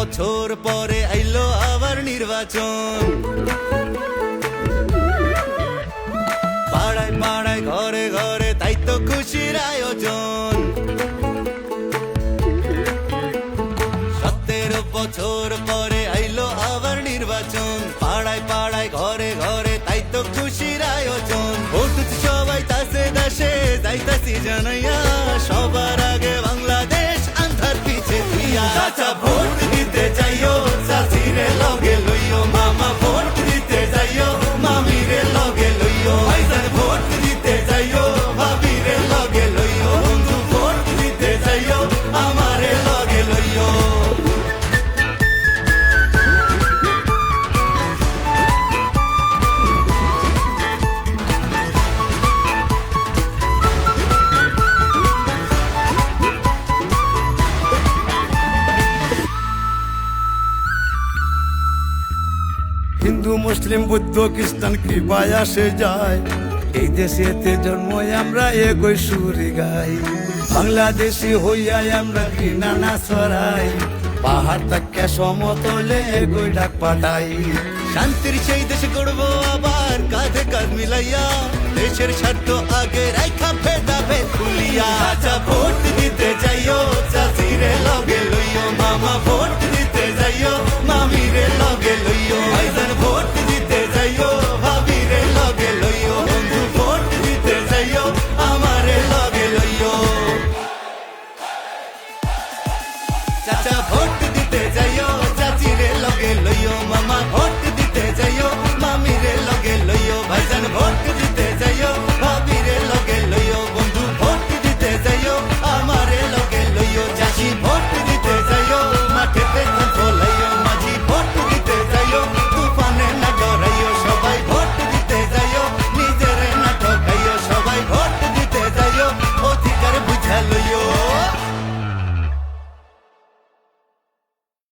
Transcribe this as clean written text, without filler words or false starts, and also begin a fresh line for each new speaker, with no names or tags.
বছর পরে আইলো আবার নির্বাচন। পাড়ায় পাড়ায় ঘরে ঘরে তাই তো খুশির আয়োজন। 17 বছর পরে আইলো আবার নির্বাচন। পাড়ায় পাড়ায় ঘরে ঘরে তাই তো খুশির আয়োজন। ভোট সবাই তাসে দেশে যাইতাছি জানাইয়া, সবার আগে বাংলাদেশ আন্ধার পিছে তুইয়া। চাচা ভোট দিতে যাইও, চাচিরে লগে লইও, মামা ভোট দিতে যাইও, মামিরে লগে লইও। ভাইজান ভোট দিতে যাইও, ভাবিরে লগে লইও, বন্ধু ভোট দিতে যাইও, আমারে লগে লইও।
হিন্দু মুসলিম বৌদ্ধ খ্রিস্টান কৃপায় আসে যায়, এই দেশেতে জন্ম আমরা একই সুরে গাই। বাংলাদেশি হইয়া আমরা ঘৃণা না ছড়াই, পাহাড় থেকে সমতলে একই ডাক পাঠাই।
শান্তির সেই দেশ গড়বো আবার কাঁধে কাঁধ মিলাইয়া, দেশের স্বার্থ আগে রাইখা ভেদা ভেদ ভুলিয়া। চাচা ভোট দিতে যাইও, চাচিরে লগে লইও, মামা ভোট দিতে যাইও, মামিরে লগে লইও। ভাইজান